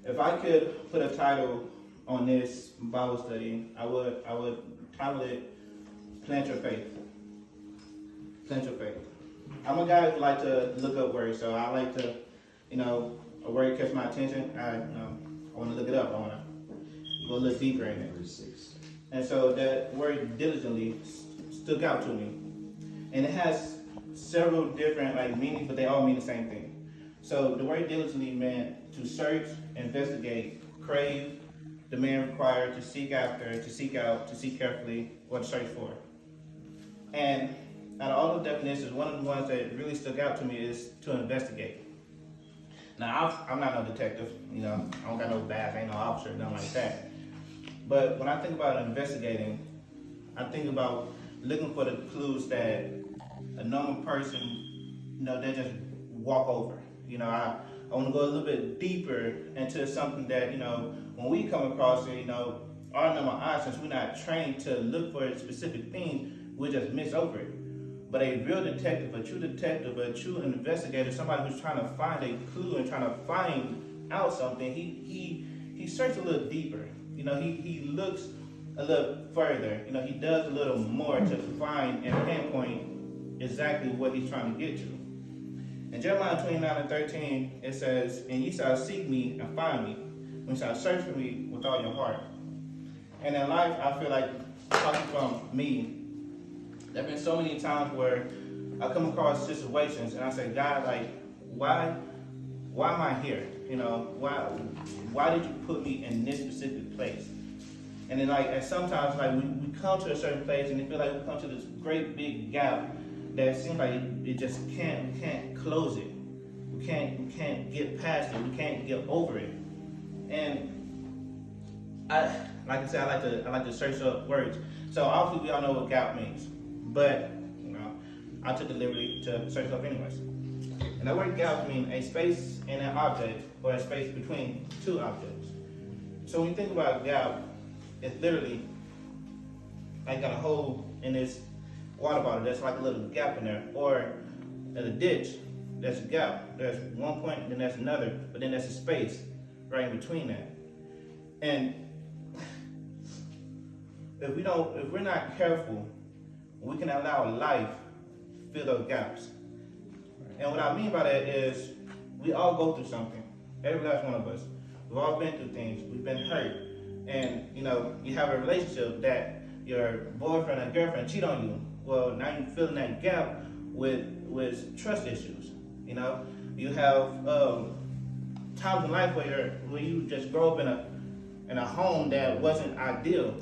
If I could put a title on this Bible study, I would title it Plant Your Faith. Plant your faith. I'm a guy who like to look up words, so I like to, a word catch my attention. I want to look it up. I want to go a little deeper in it. And so that word diligently stuck out to me. And it has several different meanings, but they all mean the same thing. So the word diligently meant to search, investigate, crave, demand, require, to seek after, to seek out, to seek carefully, or to search for. And out of all the definitions, one of the ones that really stuck out to me is to investigate. Now, I'm not no detective, I don't got no badge, I ain't no officer, nothing like that. But when I think about investigating, I think about looking for the clues that a normal person, they just walk over. I want to go a little bit deeper into something that, when we come across it, our number options, we're not trained to look for specific things, we just miss over it. But a real detective, a true investigator, somebody who's trying to find a clue and trying to find out something, he searches a little deeper. He looks a little further. He does a little more to find and pinpoint exactly what he's trying to get to. In Jeremiah 29:13, it says, "And ye shall seek me and find me, when you shall search for me with all your heart." And in life, I feel like, talking from me, there have been so many times where I come across situations and I say, God, why am I here? Why did you put me in this specific place? And then and sometimes we come to a certain place and it feel like we come to this great big gap that seems like it just can't close it. We can't get past it. We can't get over it. And I like to search up words. So obviously we all know what gap means. But I took the liberty to search it up anyways. And that word gap means a space in an object or a space between two objects. So when you think about gap, it's literally got a hole in this water bottle. There's a little gap in there. Or at a ditch, there's a gap. There's one point, then there's another, but then there's a space right in between that. And if we're not careful, we can allow life fill those gaps. And what I mean by that is we all go through something. Every last one of us. We've all been through things. We've been hurt. And you have a relationship that your boyfriend or girlfriend cheat on you. Well, now you're filling that gap with trust issues. You have times in life where you just grow up in a home that wasn't ideal.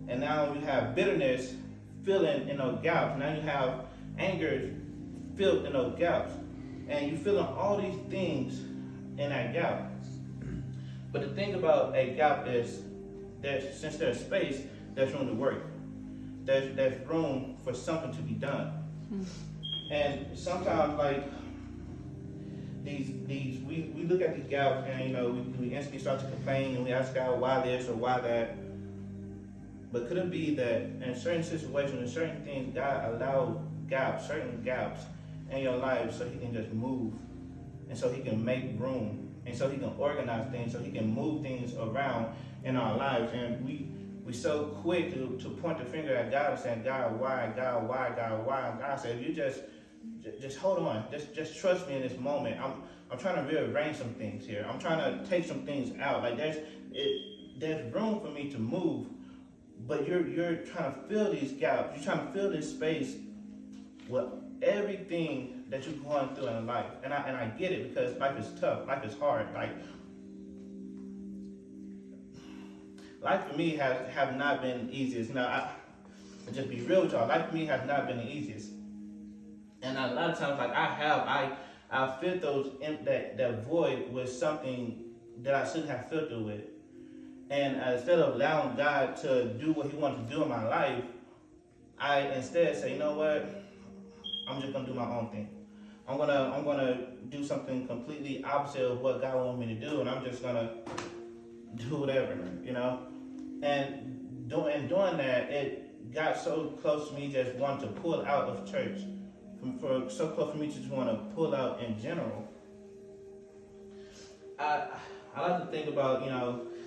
And now you have bitterness filling in those gaps. Now you have anger filled in those gaps. And you're feeling all these things in that gap. But the thing about a gap is that since there's space, there's room to work. There's room for something to be done. And sometimes we look at these gaps and we instantly start to complain and we ask God why this or why that. But could it be that in certain situations, in certain things, God allowed certain gaps in your life so he can just move and so he can make room and so he can organize things, so he can move things around in our lives. And we so quick to point the finger at God and saying, God, why? God, why? God, why? And God said, you just hold on. Just trust me in this moment. I'm trying to rearrange some things here. I'm trying to take some things out. There's room for me to move. But you're trying to fill these gaps. You're trying to fill this space with everything that you're going through in life. And I get it because life is tough. Life is hard. Life for me have not been the easiest. Now, I just be real with y'all. Life for me has not been the easiest. And a lot of times, I filled that void with something that I shouldn't have filled it with. And instead of allowing God to do what he wanted to do in my life, I instead say, you know what? I'm just gonna do my own thing. I'm gonna do something completely opposite of what God wants me to do, and I'm just gonna do whatever, And doing that, it got so close to me just wanting to pull out of church, so close for me to just want to pull out in general. I like to think about,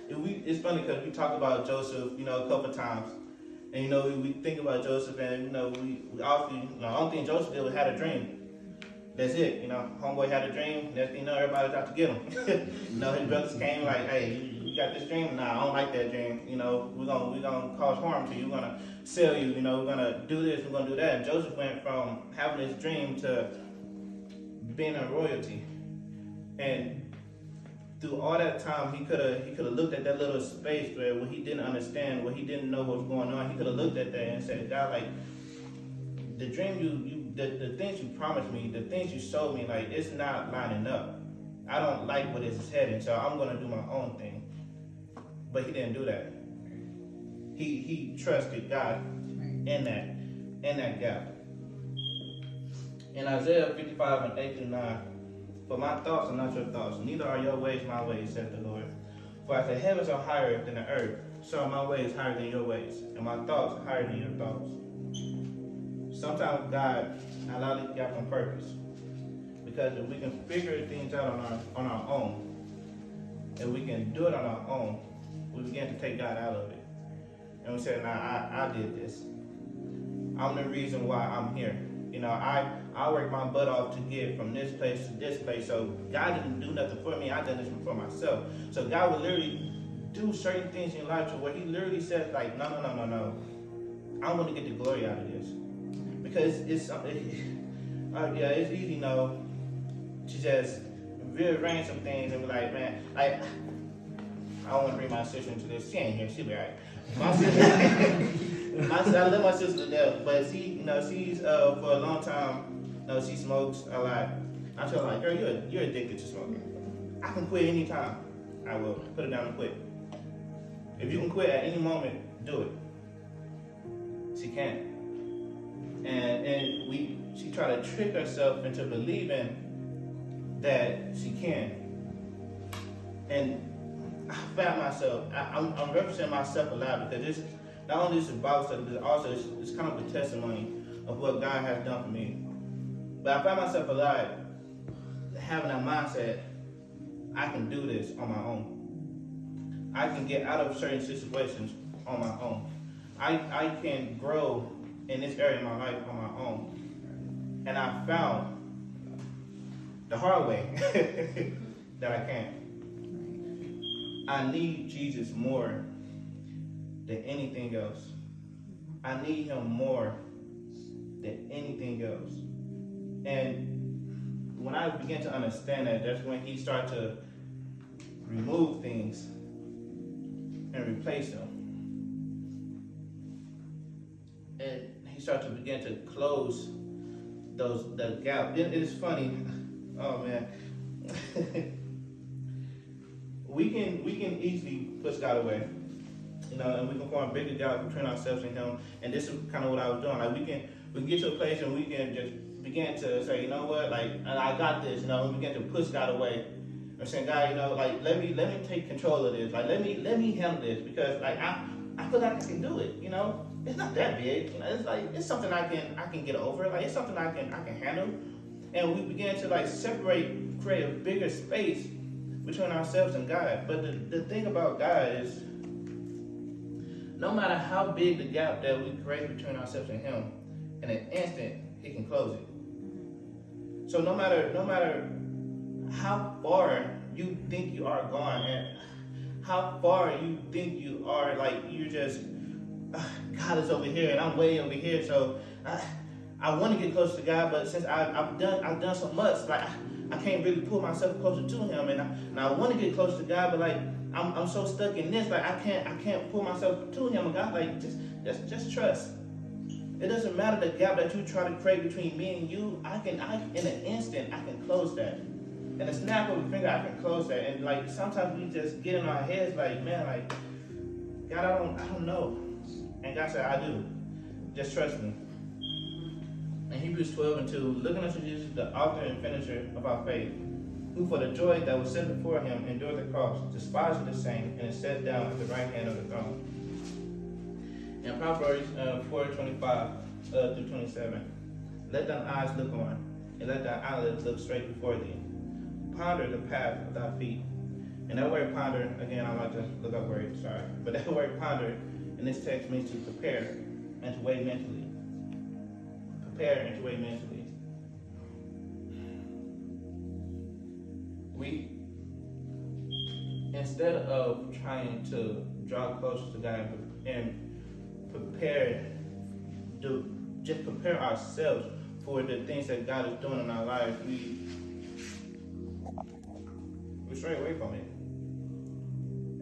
it's funny because we talk about Joseph, a couple of times. And, we think about Joseph and, we often, the only thing Joseph did was had a dream. That's it, homeboy had a dream. Next thing you know, everybody's out to get him. His brothers came like, hey, you got this dream? Nah, I don't like that dream. We're gonna cause harm to you. We're gonna sell you. We're gonna do this. We're gonna do that. And Joseph went from having this dream to being a royalty. And through all that time, he could have looked at that little space where when he didn't understand, when he didn't know what was going on, he could have looked at that and said, God, like, the dream the things you promised me, the things you showed me, like, it's not lining up. I don't like where this is heading, so I'm gonna do my own thing. But he didn't do that. He trusted God in that gap. In Isaiah 55 and 8 through 9, for my thoughts are not your thoughts, neither are your ways my ways, said the Lord. For as the heavens are higher than the earth, so are my ways higher than your ways, and my thoughts are higher than your thoughts. Sometimes God allows these gaps on purpose, because if we can figure things out on our own, if we can do it on our own, we begin to take God out of it. And we say, nah, I did this. I'm the reason why I'm here. I worked my butt off to get from this place to this place. So God didn't do nothing for me. I did this for myself. So God will literally do certain things in your life to where he literally says, like, no. I want to get the glory out of this. Because it's easy, to just rearrange some things and be like, man, like, I don't want to bring my sister into this. She ain't here. She'll be all right. My sister, I love my sister to death, but she's for a long time, she smokes a lot. I tell her, like, girl, you're addicted to smoking. I can quit anytime. I will put it down and quit. If you can quit at any moment, do it. She can't. And she try to trick herself into believing that she can. And I found myself, I'm representing myself a lot, because this not only is a Bible study, but also it's kind of a testimony of what God has done for me. But I found myself a lot having that mindset, I can do this on my own. I can get out of certain situations on my own. I can grow in this area of my life on my own. And I found the hard way that I can't. I need Jesus more than anything else. I need him more than anything else. And when I began to understand that, that's when he started to remove things and replace them. And he started to begin to close the gap. It is funny. Oh man. We can easily push God away, and we can form a bigger gap between ourselves and him. And this is kind of what I was doing. Like we can get to a place and we can just begin to say, you know what, like, I got this. We begin to push God away. I'm saying, God, like, let me take control of this. Like, let me handle this, because like I feel like I can do it. It's not that big. It's like it's something I can get over. Like it's something I can handle. And we began to like create a bigger space between ourselves and God. But the thing about God is, no matter how big the gap that we create between ourselves and him, in an instant, he can close it. So no matter how far you think you are gone, and how far you think you are, like you're just, God is over here and I'm way over here, so I want to get close to God, but since I've done so much, like I can't really pull myself closer to him, and I want to get close to God, but like I'm so stuck in this, like I can't pull myself to him. And God, like just trust. It doesn't matter the gap that you try to create between me and you. I in an instant I can close that. And a snap of a finger, I can close that. And like sometimes we just get in our heads like, man, like God, I don't know. And God said, I do. Just trust me. In Hebrews 12:2, looking unto Jesus, the author and finisher of our faith, who for the joy that was set before him endured the cross, despised the same, and is set down at the right hand of the throne. In Proverbs 4:25 through 27, let thine eyes look on, and let thy eyelids look straight before thee. Ponder the path of thy feet, And that word ponder, again, I like to look up words, sorry. But that word ponder in this text means to prepare and to weigh mentally. Prepare and to weigh mentally. We, instead of trying to draw closer to God and just prepare ourselves for the things that God is doing in our lives, we stray away from it.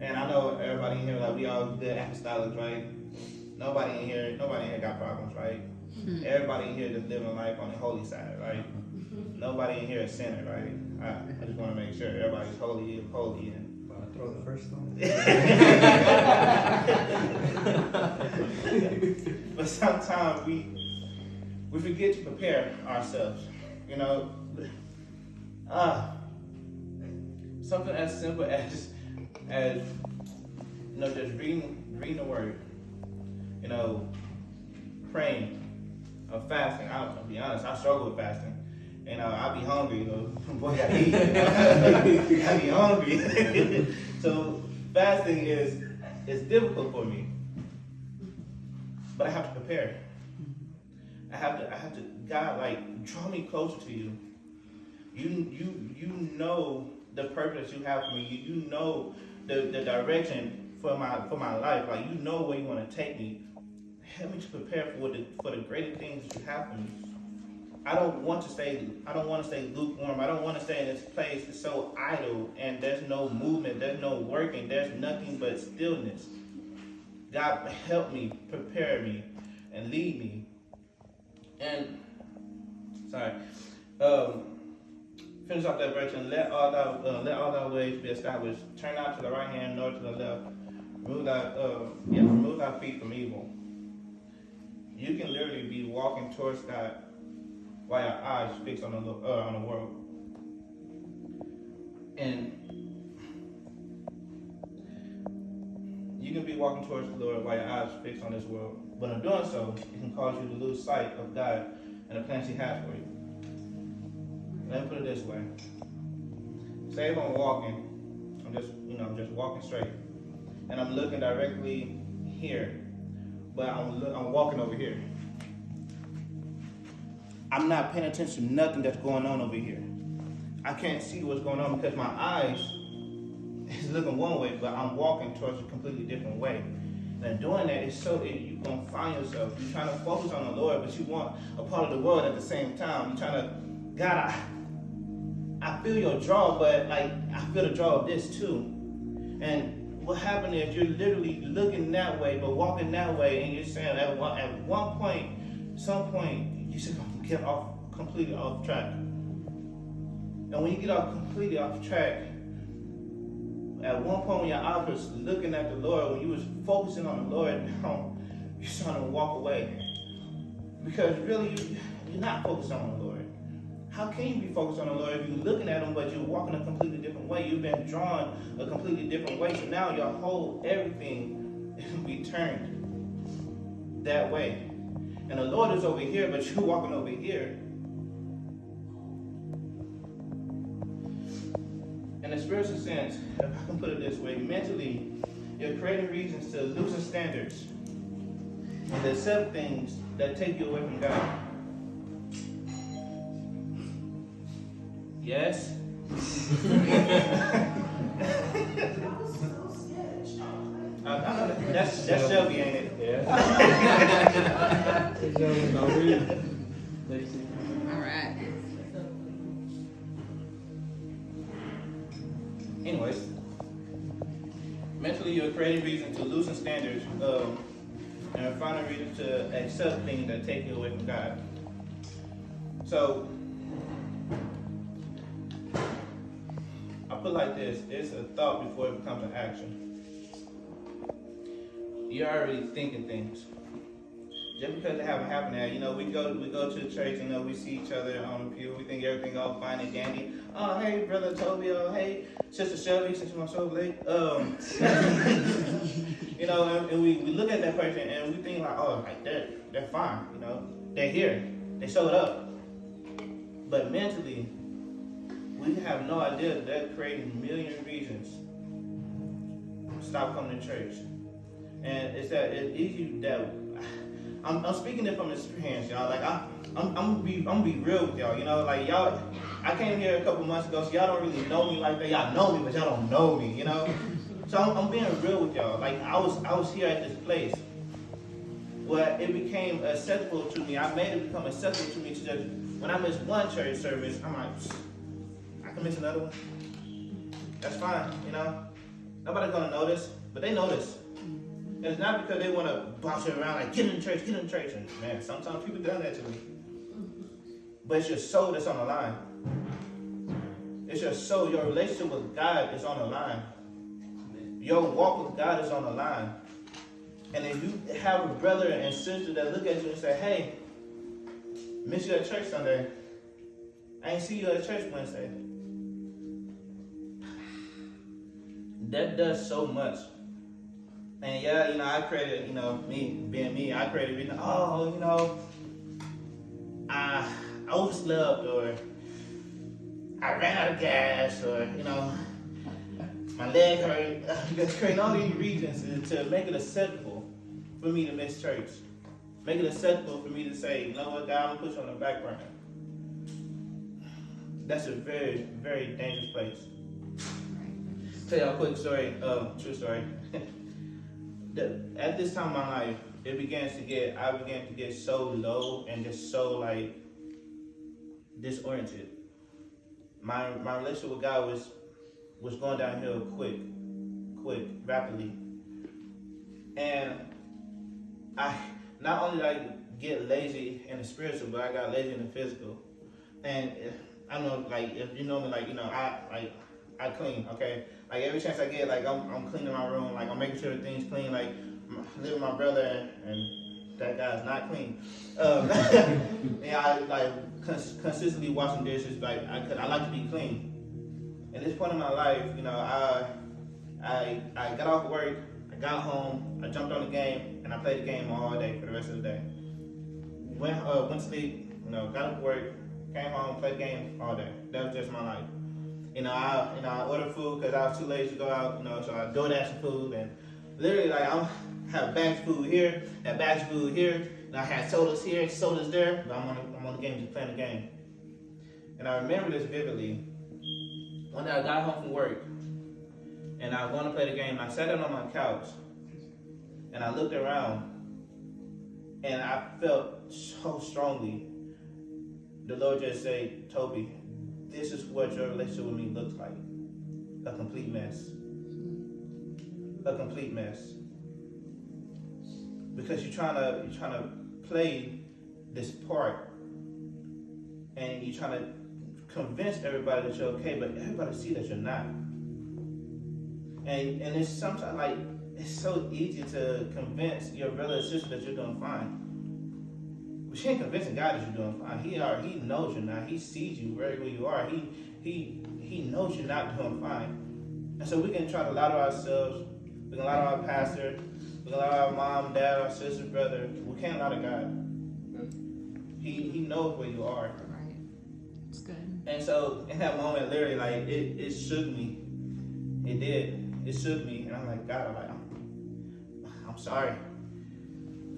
And I know everybody in here, like, we all good apostolics, right? Nobody in here got problems, right? Everybody in here just living life on the holy side, right? Nobody in here is sinner, right? I just want to make sure everybody's holy and Throw the first one. But sometimes we forget to prepare ourselves. You know, something as simple as you know, just reading the word. You know, praying, fasting. I'll be honest, I struggle with fasting. And I be hungry, you know. Boy, I eat. I be hungry. So fasting is difficult for me. But I have to prepare. I have to God, like, draw me closer to you. You know the purpose you have for me. You know the direction for my life. Like, you know where you want to take me. Help me to prepare for the greater things that you have for me. I don't want to stay lukewarm. I don't want to stay in this place that's so idle and there's no movement, there's no working, there's nothing but stillness. God, help me, prepare me, and lead me. And finish off that verse. And let all thy ways be established. Turn not to the right hand nor to the left. Remove thy feet from evil. You can literally be walking towards God while your eyes fixed on the world. And you can be walking towards the Lord while your eyes fixed on this world. But in doing so, it can cause you to lose sight of God and the plans He has for you. Let me put it this way. Say if I'm walking, I'm just walking straight. And I'm looking directly here. But I'm walking over here. I'm not paying attention to nothing that's going on over here. I can't see what's going on because my eyes is looking one way, but I'm walking towards a completely different way. And doing that is so that you're going to find yourself. You're trying to focus on the Lord, but you want a part of the world at the same time. You're trying to, God, I feel your draw, but like I feel the draw of this too. And what happened is you're literally looking that way, but walking that way, and you're saying at one point, some point, you're just going to get completely off track. And when you get completely off track, at one point when your eyes was looking at the Lord, when you was focusing on the Lord, now you're starting to walk away. Because really, you're not focused on the Lord. How can you be focused on the Lord if you're looking at Him, but you're walking a completely different way? You've been drawn a completely different way. So now your whole everything is going to be turned that way. And the Lord is over here, but you're walking over here. In a spiritual sense, if I can put it this way, mentally, you're creating reasons to loosen standards and to accept things that take you away from God. Yes? That's Shelby, ain't it? Yeah. All right. Anyways, mentally you're creating reasons to loosen standards and finding reasons to accept things that take you away from God. So, I put it like this, it's a thought before it becomes an action. You're already thinking things. Just because they haven't happened yet, we go to church, we see each other on the pew, we think everything all fine and dandy. Oh, hey, brother Toby, oh, hey, sister Shelby, since you're so late. And we look at that person and we think like, oh, like they're fine, they're here, they showed up. But mentally, we have no idea that they're creating a million reasons stop coming to church. And it's easy that I'm speaking it from experience, y'all. Like I'm gonna be real with y'all. You know, like y'all, I came here a couple months ago, so y'all don't really know me like that. Y'all know me, but y'all don't know me. You know, so I'm being real with y'all. Like I was here at this place where it became acceptable to me. I made it become acceptable to me to just when I miss one church service, I'm like, I can miss another one. That's fine. You know, nobody's gonna notice, but they notice. And it's not because they want to bounce you around like, get in church. And man, sometimes people done that to me. But it's your soul that's on the line. It's your soul. Your relationship with God is on the line. Your walk with God is on the line. And if you have a brother and sister that look at you and say, hey, miss you at church Sunday. I ain't see you at church Wednesday. That does so much. And yeah, you know, I created, you know, me being me, I created, oh, you know, I overslept, or I ran out of gas, or, you know, my leg hurt. Just creating all these reasons to make it acceptable for me to miss church. Make it acceptable for me to say, you know what, God, I'm gonna put you on the back burner. That's a very, very dangerous place. Tell y'all a quick story, true story. At this time in my life, I began to get so low and just so like disoriented. My relationship with God was going downhill quick, rapidly. And I not only did I get lazy in the spiritual, but I got lazy in the physical. And I don't know, like if you know me, like, you know, I clean, okay? Like every chance I get, like I'm cleaning my room, like I'm making sure everything's clean. Like I live with my brother, and that guy's not clean. And I like consistently washing dishes. Like I like to be clean. At this point in my life, you know, I got off work, I got home, I jumped on the game, and I played the game all day for the rest of the day. Went to sleep, you know, got off work, came home, played the game all day. That was just my life. You know, I ordered food because I was too lazy to go out, you know, so I DoorDash food, and literally, like, I have bags of food here, and bags of food here, and I had sodas here, sodas there, but I'm on the game, just playing the game. And I remember this vividly. One day I got home from work, and I was going to play the game, and I sat down on my couch, and I looked around, and I felt so strongly the Lord just say, Toby, this is what your relationship with me looks like. A complete mess. A complete mess. Because you're trying to play this part, and you're trying to convince everybody that you're okay, but everybody see that you're not. And it's sometimes like it's so easy to convince your brother or sister that you're doing fine. But you ain't convincing God that you're doing fine. He knows you're not. He sees you right where you are. He knows you're not doing fine. And so we can try to lie to ourselves. We can lie to our pastor. We can lie to our mom, dad, our sister, brother. We can't lie to God. He knows where you are. Right. It's good. And so in that moment, literally, like it shook me. It did. It shook me, and I'm like, God, I'm sorry.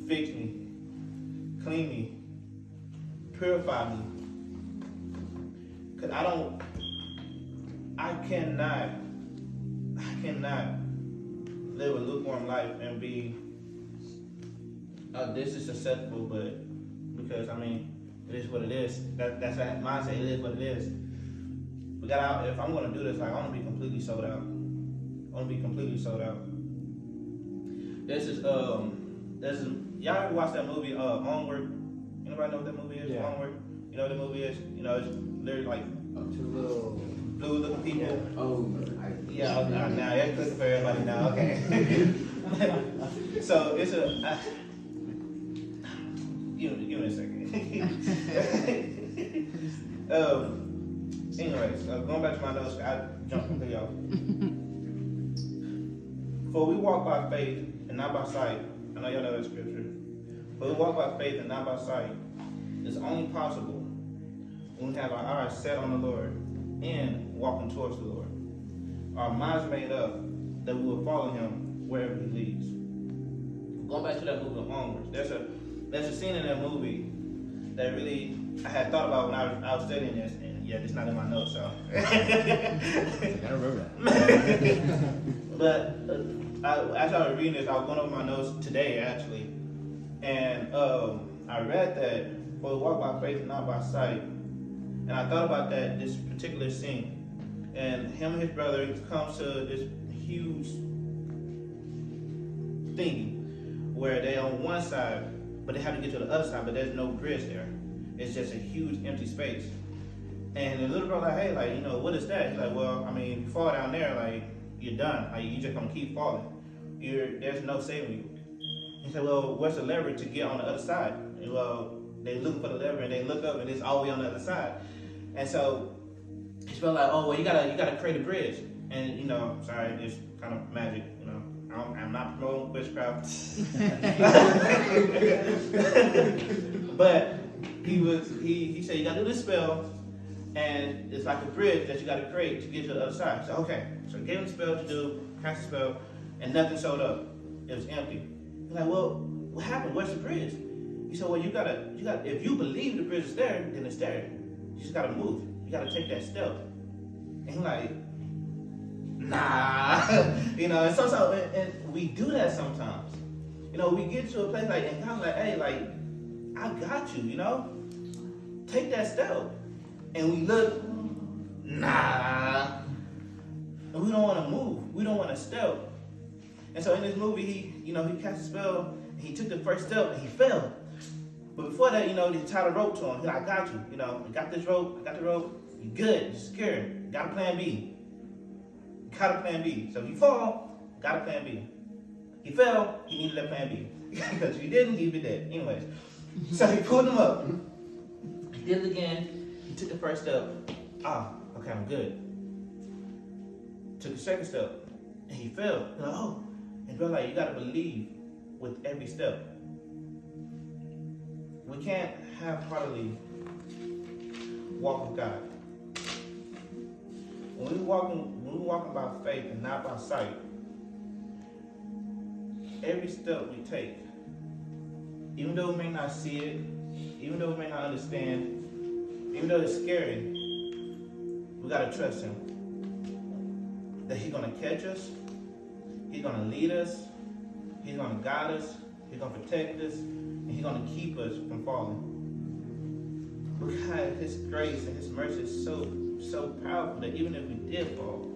Fix me. Clean me, purify me, because I cannot live a lukewarm life and be, this is acceptable, but because, I mean, it is what it is. That's that mindset, it is what it is. But God, if I'm going to do this, like, I want to be completely sold out. This is, y'all ever watch that movie, Onward? Anybody know what that movie is? Yeah. Onward? You know what the movie is? You know, it's literally like Two little blue looking people. Yeah. Now it's clicking for everybody now. Okay. So it's a. Give me a second. Anyways, going back to my notes, I jumped completely off. For we walk by faith and not by sight. I know y'all know that scripture. But we walk by faith and not by sight. It's only possible when we have our eyes set on the Lord and walking towards the Lord. Our minds made up that we will follow him wherever he leads. Going back to that movie Onwards, there's a scene in that movie that really I had thought about when I was studying this, and yeah, it's not in my notes, so. I wrote that. But as I was reading this, I was going over my notes today actually, and I read that for we walk by faith and not by sight, and I thought about this particular scene, and him and his brother comes to this huge thingy where they on one side, but they have to get to the other side, but there's no bridge there. It's just a huge empty space. And the little brother like, hey, like, you know, what is that? He's like, well, I mean, if you fall down there, like, you're done. Like, you're just gonna keep falling. There's no saving you. He said, well, what's the lever to get on the other side? And, well, they looking for the lever and they look up and it's all the way on the other side. And so he felt like, oh, well, you gotta create a bridge. And, you know, sorry, it's kind of magic, you know. I'm not promoting witchcraft. But he said you gotta do this spell, and it's like a bridge that you gotta create to get to the other side. So okay, so he gave him the spell to do, cast the spell, and nothing showed up. It was empty. He's like, well, what happened? Where's the bridge? He said, well, you gotta. If you believe the bridge is there, then it's there. You just gotta move. You gotta take that step. And he's like, nah, you know. And sometimes, and we do that sometimes. You know, we get to a place like, and God's like, hey, like, I got you. You know, take that step. And we look, nah, and we don't want to move. We don't want to step. And so in this movie, he cast a spell. And he took the first step and he fell. But before that, you know, they tied a rope to him. He's like, I got you. You know, I got this rope. I got the rope. You good? You're scared. Got a plan B. Got a plan B. So if you fall, got a plan B. He fell, he needed that plan B. Because if he didn't, he'd be dead. Anyways. So he pulled him up. He did it again. He took the first step. Okay, I'm good. Took the second step. And he fell. He's like, oh. And bro, like, you gotta believe with every step. We can't half-heartedly walk with God. When we're walking by faith and not by sight, every step we take, even though we may not see it, even though we may not understand, even though it's scary, we gotta trust him. That he's gonna catch us, he's gonna lead us, he's gonna guide us, he's gonna protect us, and he's gonna keep us from falling. Because his grace and his mercy is so powerful that even if we did fall,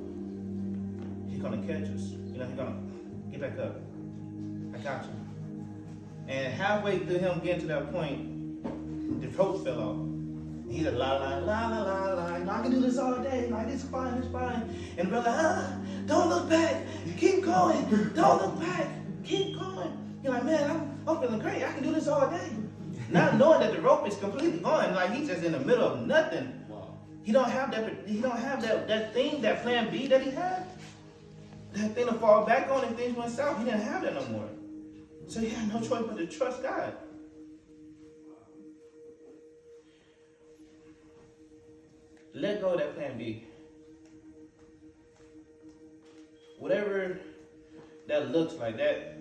he's gonna catch us. You know, he's gonna get back up. I got you. And halfway through him getting to that point, the rope fell off. He said, la la la la la la. You know, I can do this all day. Like, it's fine, it's fine. And we're like, don't look back. Keep going. Don't look back. Keep going. You're like, man, I'm feeling great. I can do this all day. Not knowing that the rope is completely gone. Like, he's just in the middle of nothing. Wow. He don't have that thing, that plan B that he had. That thing to fall back on if things went south. He didn't have that no more. So he had no choice but to trust God. Let go of that plan B. Whatever that looks like, that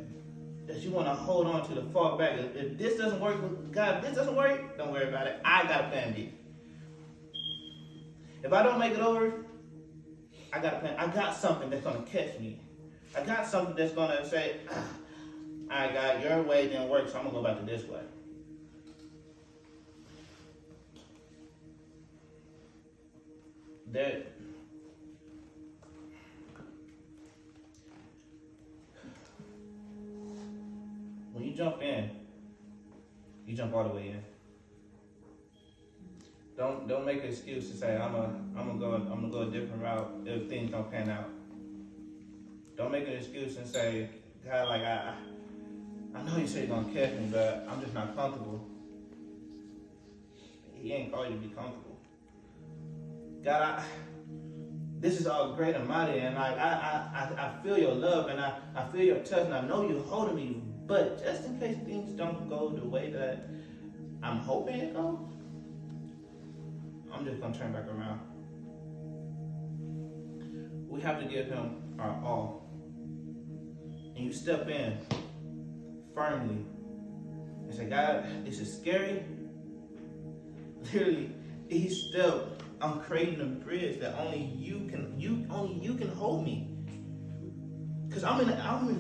you want to hold on to fall back. If this doesn't work with God, if this doesn't work, don't worry about it. I got a plan B. If I don't make it over, I got a plan. I got something that's going to catch me. I got something that's going to say, I got your way didn't work, so I'm going to go back to this way. That when you jump in, you jump all the way in. Don't make an excuse to say I'm gonna go a different route if things don't pan out. Don't make an excuse and say, God, like I know you say you're gonna catch me, but I'm just not comfortable. He ain't called you to be comfortable. God, this is all great and mighty, and I feel your love, and I feel your touch, and I know you're holding me, but just in case things don't go the way that I'm hoping it goes, I'm just going to turn back around. We have to give him our all. and you step in firmly and say, God, this is scary. Literally, each step, I'm creating a bridge that only you can hold me. Cause I'm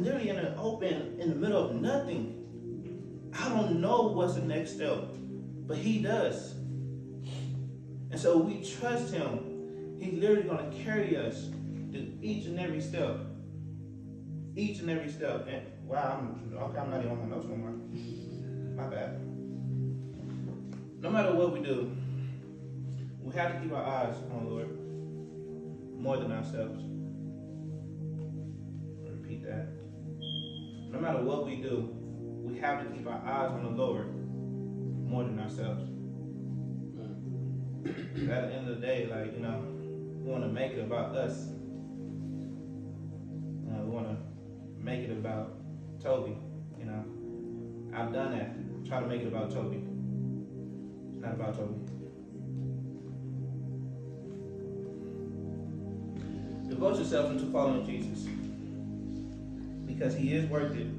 literally in an open, in the middle of nothing. I don't know what's the next step, but He does. And so we trust Him. He's literally gonna carry us through each and every step. Each and every step. And wow, I'm not even on my notes no more. My bad. No matter what we do, we have to keep our eyes on the Lord more than ourselves. I'll repeat that. No matter what we do, we have to keep our eyes on the Lord more than ourselves. At the end of the day, we want to make it about us. We want to make it about Toby. I've done that. Try to make it about Toby. It's not about Toby. Devote yourself into following Jesus, because He is worth it.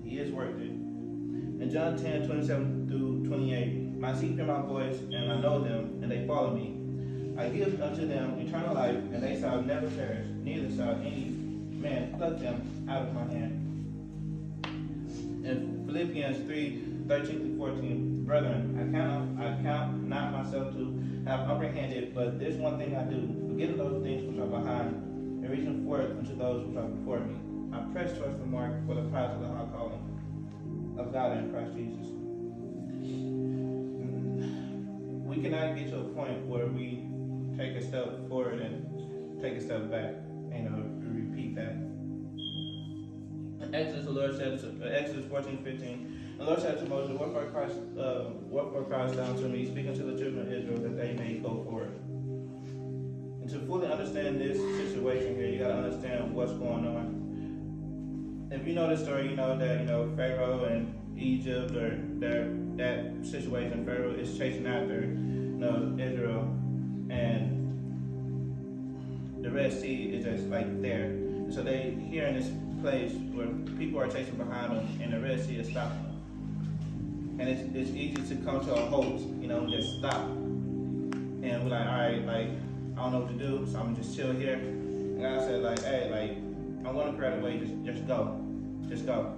He is worth it. In John 10, 27 through 28, my sheep hear my voice, and I know them, and they follow me. I give unto them eternal life, and they shall never perish, neither shall any man pluck them out of my hand. In Philippians 3, 13 through 14, brethren, I count not myself to have apprehended, but this one thing I do, forgetting those things which are behind, and reaching forth unto those which are before me. I press towards the mark for the prize of the high calling of God in Christ Jesus. We cannot get to a point where we take a step forward and take a step back. Repeat that. In Exodus, the Lord said, Exodus 14:15, the Lord said to Moses, what for Christ down to me, speaking to the children of Israel, that they may go forward. And to fully understand this situation here, you got to understand what's going on. If you know the story, you know that Pharaoh and Egypt, or that situation, Pharaoh is chasing after Israel, and the Red Sea is just there. So they here in this place where people are chasing behind them, and the Red Sea is stopping them. And it's easy to come to a halt, just stop. And we're like, all right, I don't know what to do, so I'm gonna just chill here. And God said, hey, I'm gonna create a way, just go. Just go.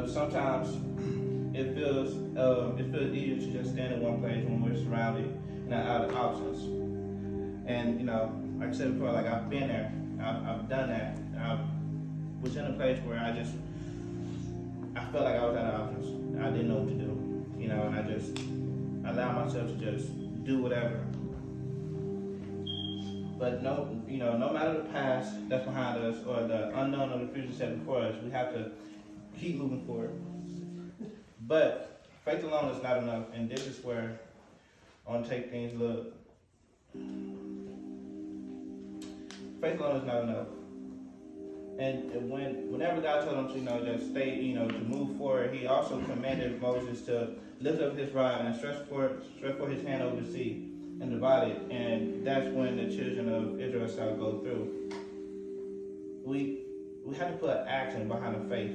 Sometimes it feels easier to just stand in one place when we're surrounded and out of options. And like I said before, I've been there, I've done that. I was in a place where I felt like I was out of options. I didn't know what to do, and I just allowed myself to just do whatever. But no matter the past that's behind us or the unknown of the future set before us, we have to keep moving forward. But faith alone is not enough, and this is where I want to take things a little. Faith alone is not enough. And whenever God told him to just stay, to move forward, He also commanded Moses to lift up his rod and stretch forth his hand over the sea and divide it. And that's when the children of Israel shall go through. We have to put action behind the faith.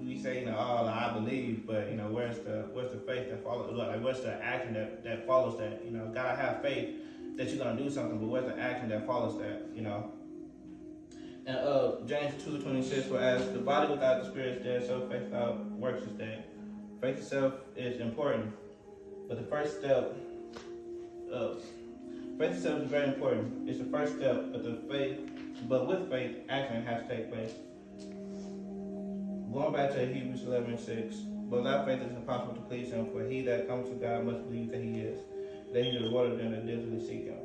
We say, I believe, but where's the faith that follows? What's the action that follows that? God, I have faith that you're gonna do something, but where's the action that follows that? And James 2:26, for as the body without the spirit is dead, so faith without works is dead. Faith itself is important, but the first step, faith itself is very important. It's the first step, but with faith, action has to take place. Going back to Hebrews 11:6, but without faith it is impossible to please Him, for he that comes to God must believe that He is, that He is the reward of them that diligently seek Him.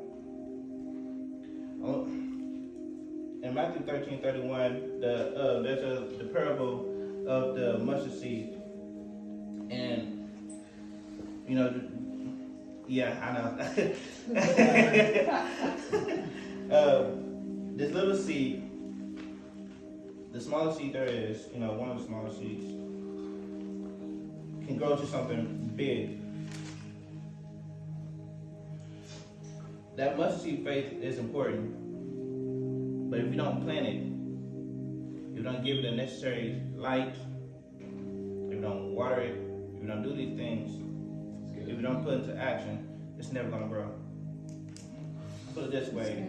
In Matthew 13:31, there's the parable of the mustard seed, and I know. This little seed, the smallest seed there is, one of the smallest seeds, can grow to something big. that mustard seed faith is important. But if you don't plant it, if you don't give it the necessary light, if you don't water it, if you don't do these things, if you don't put it into action, it's never gonna grow. Put it this way,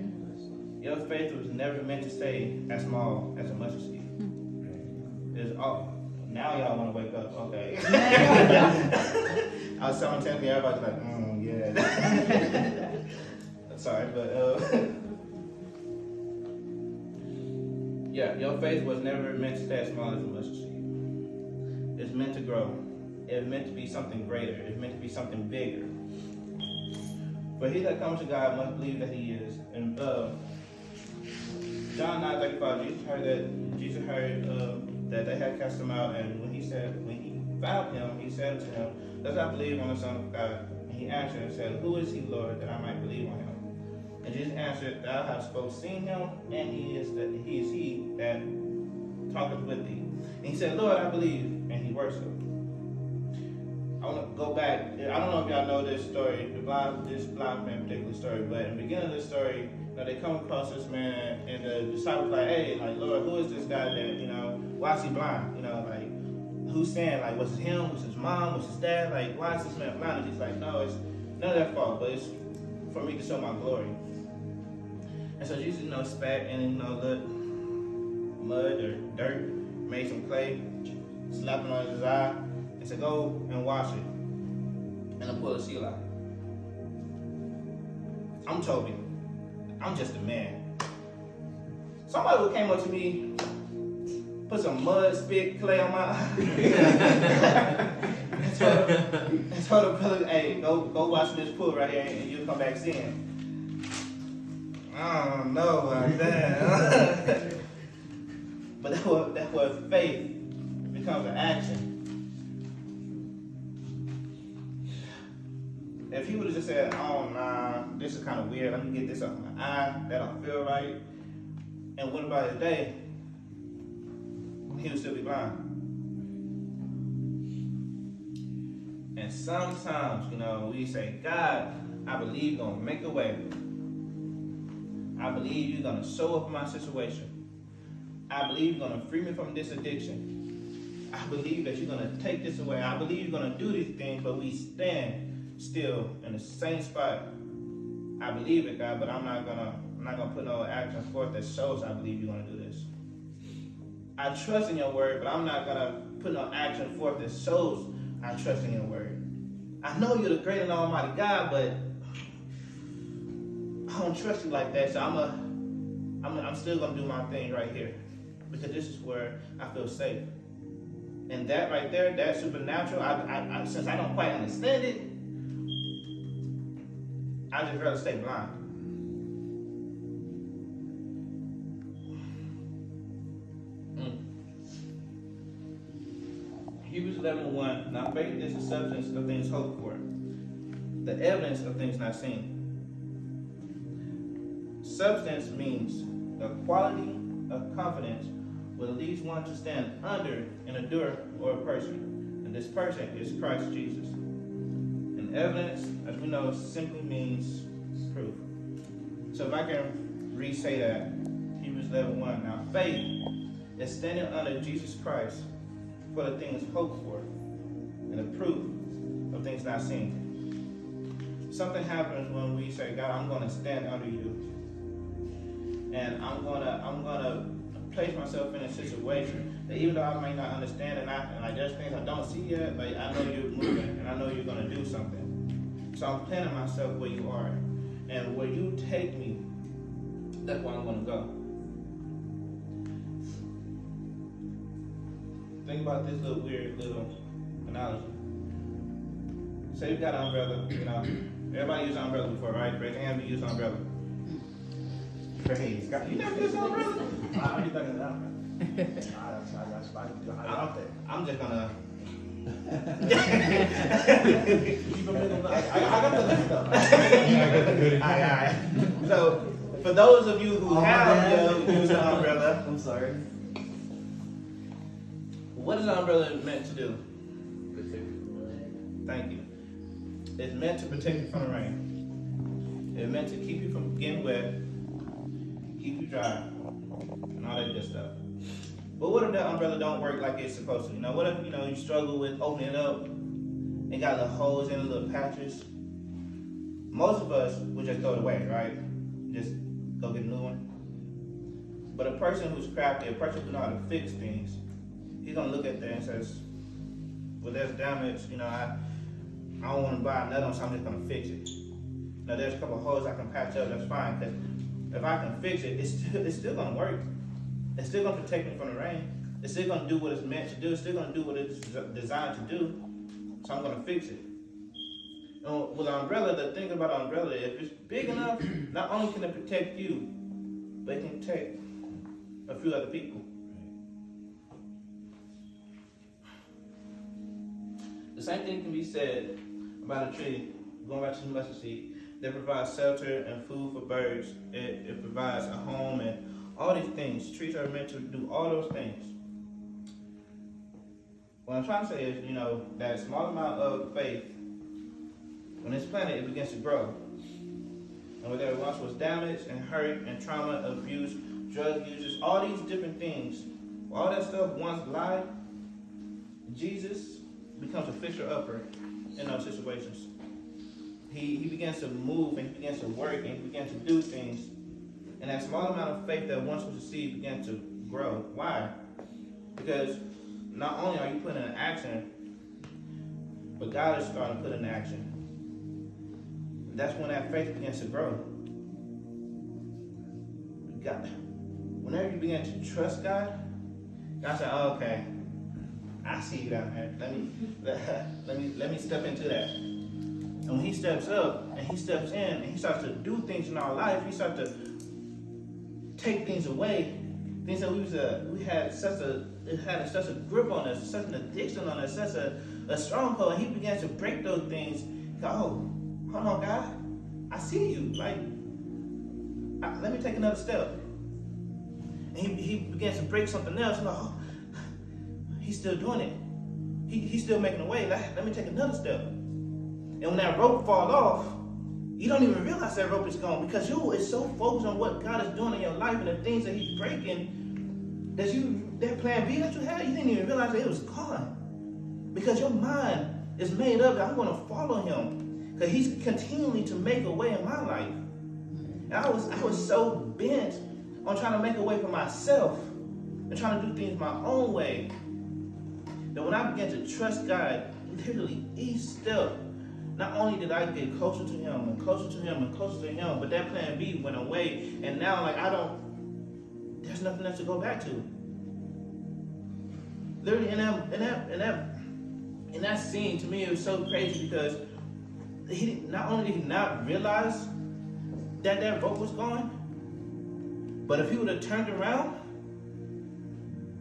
your faith was never meant to stay as small as a mustard seed. It's all, now y'all wanna wake up, okay. I was telling everybody's like, yeah. Sorry, but yeah, your faith was never meant to stay as small as a mustard seed. It's meant to grow. It's meant to be something greater. It's meant to be something bigger. But he that comes to God must believe that he is. And John 9:35, Jesus heard that they had cast him out, and when he found him, he said to him, does I believe on the Son of God? And he answered and said, who is he, Lord, that I might believe on him? And Jesus answered, thou hast both seen him, and he is he that talketh with thee. And he said, Lord, I believe, and he worshiped. I want to go back. I don't know if y'all know this story, this blind man particular story, but in the beginning of this story, they come across this man, and the disciples like, hey, like, Lord, who is this guy that, why is he blind? Who's saying, like, was it him? Was his mom? Was his dad? Like, why is this man blind? And he's like, no, it's none of their fault, but it's for me to show my glory. And so Jesus, spat in, the mud or dirt, made some clay, slapped him on his eye, and said, go and wash it. And I pulled a seal out. I'm Toby. I'm just a man. Somebody who came up to me, put some mud, spit, clay on my eye, and told the brother, hey, go wash this pool right here, and you'll come back seeing. I don't know about that. But that's what faith becomes an action. If he would have just said, oh nah, this is kind of weird, let me get this off my eye, that don't feel right, and went about his day, he would still be blind. And sometimes, we say, God, I believe you're gonna make a way. I believe you're gonna show up in my situation. I believe you're gonna free me from this addiction. I believe that you're gonna take this away. I believe you're gonna do these things, but we stand still in the same spot. I believe it, God, but I'm not gonna put no action forth that shows I believe you're gonna do this. I trust in your word, but I'm not gonna put no action forth that shows I trust in your word. I know you're the great and almighty God, but I don't trust you like that, so I'm still gonna do my thing right here, because this is where I feel safe. And that right there, that supernatural, I since I don't quite understand it, I just rather stay blind. Hebrews 11:1. Now faith is the substance of things hoped for, the evidence of things not seen. Substance means the quality of confidence will lead one to stand under and endure or a person. And this person is Christ Jesus. And evidence, as we know, simply means proof. So if I can re-say that, Hebrews 11:1. Now faith is standing under Jesus Christ for the things hoped for and the proof of things not seen. Something happens when we say, God, I'm going to stand under you. And I'm gonna place myself in a situation that even though I may not understand and there's things I don't see yet, but I know you're moving and I know you're gonna do something. So I'm planting myself where you are. And where you take me, that's where I'm gonna go. Think about this weird little analogy. Say you've got an umbrella, everybody used an umbrella before, right? Raise your hand if you use an umbrella. Praise God. You never used an umbrella? I'm just thinking that. I'm just gonna. I got the list up. Alright. So, for those of you who have used an umbrella, I'm sorry. what is an umbrella meant to do? Thank you. It's meant to protect you from the rain. It's meant to keep you from getting wet, keep you dry, and all that good stuff. But what if that umbrella don't work like it's supposed to? What if you struggle with opening it up and got little holes in it, little patches? Most of us would just throw it away, right? Just go get a new one. But a person who's crafty, a person who knows how to fix things, he's gonna look at that and says, well, there's damage, I don't want to buy another one, so I'm just gonna fix it. Now there's a couple of holes I can patch up, that's fine, because if I can fix it, it's still gonna work. It's still gonna protect me from the rain. It's still gonna do what it's meant to do. It's still gonna do what it's designed to do. So I'm gonna fix it. With an umbrella, the thing about an umbrella, if it's big enough, not only can it protect you, but it can protect a few other people. The same thing can be said about a tree, going back to the mustard seed, that provides shelter and food for birds. It provides a home and all these things. Trees are meant to do all those things. What I'm trying to say is, that small amount of faith, when it's planted, it begins to grow. And where there once was damage and hurt and trauma, abuse, drug users, all these different things, all that stuff once lied, Jesus becomes a fisher-upper in those situations. He begins to move and he begins to work and he begins to do things. And that small amount of faith that once was a seed began to grow. Why? Because not only are you putting in action, but God is starting to put in action. And that's when that faith begins to grow. Whenever you begin to trust God, God said, oh, okay, I see you down there. Let me step into that. And when he steps up and he steps in and he starts to do things in our life, he starts to take things away, things that we had such a grip on us, such an addiction on us, such a stronghold, and he begins to break those things. Oh, hold on, God, I see you. Let me take another step. And he begins to break something else. He's still doing it. He's still making a way. Let me take another step. And when that rope falls off, you don't even realize that rope is gone because you is so focused on what God is doing in your life and the things that he's breaking that plan B that you had, you didn't even realize that it was gone. Because your mind is made up that I'm going to follow him because he's continually to make a way in my life. And I was so bent on trying to make a way for myself and trying to do things my own way that when I began to trust God, literally each step, not only did I get closer to him and closer to him and closer to him, but that plan B went away, and now there's nothing else to go back to. Literally, in that scene, to me, it was so crazy because not only did he not realize that rope was gone, but if he would have turned around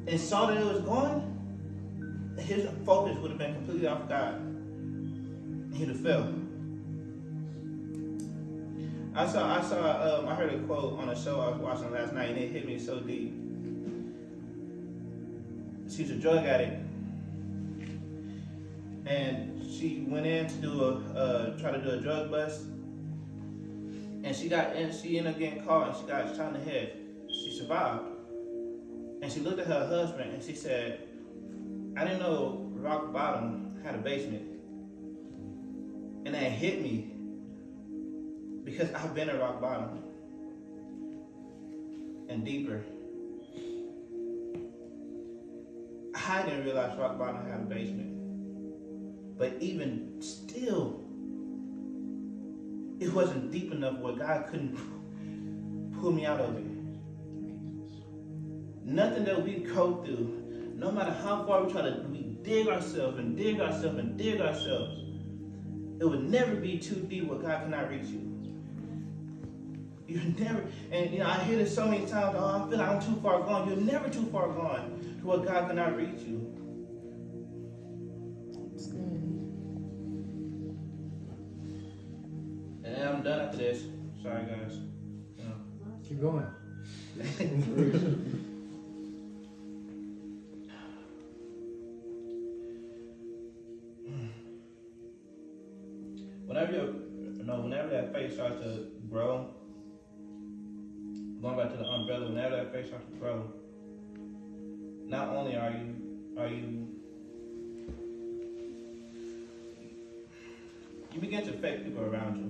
and saw that it was gone, his focus would have been completely off God. He'd have fell. I heard a quote on a show I was watching last night, and it hit me so deep. She's a drug addict, and she went in to try to do a drug bust, and she ended up getting caught, and she got shot in the head. She survived, and she looked at her husband, and she said, "I didn't know rock bottom had a basement." And that hit me because I've been at rock bottom and deeper. I didn't realize rock bottom had a basement. But even still, it wasn't deep enough where God couldn't pull me out of it. Nothing that we go through, no matter how far we dig ourselves and dig ourselves and dig ourselves, it would never be too deep where God cannot reach you. You never, and I hear this so many times, I feel like I'm too far gone. You're never too far gone to where God cannot reach you. It's good. And I'm done after this. Sorry, guys. Keep going. Whenever that faith starts to grow, going back to the umbrella, whenever that faith starts to grow, not only are you begin to affect people around you.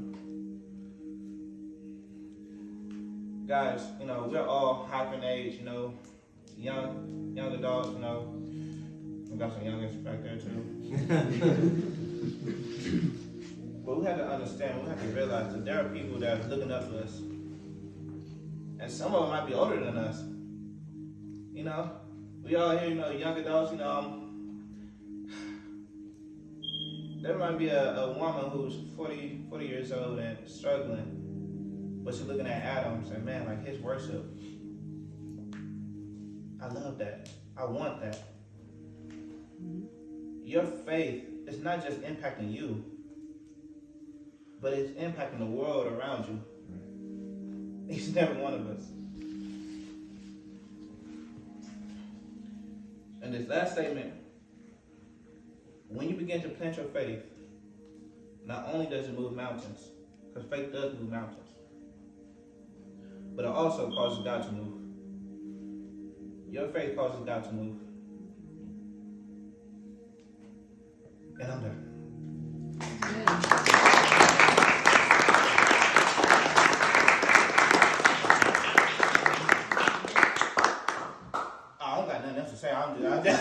Guys, you know, we're all hyphen age, you know, young adults, you know. We got some youngest back there too. But we have to understand, we have to realize that there are people that are looking up to us. And some of them might be older than us. You know, we all here, you know, young adults, you know, there might be a woman who's 40 years old and struggling, but she's looking at Adam and saying, man, like his worship, I love that. I want that. Your faith is not just impacting you, but it's impacting the world around you. Each and every one of us. And this last statement, when you begin to plant your faith, not only does it move mountains, because faith does move mountains, but it also causes God to move. Your faith causes God to move. And I'm done. I don't got nothing else to say. I'm done. That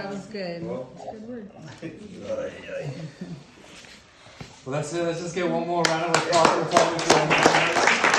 was good. That's a good word. Well, let's just get one more round of applause for Toby.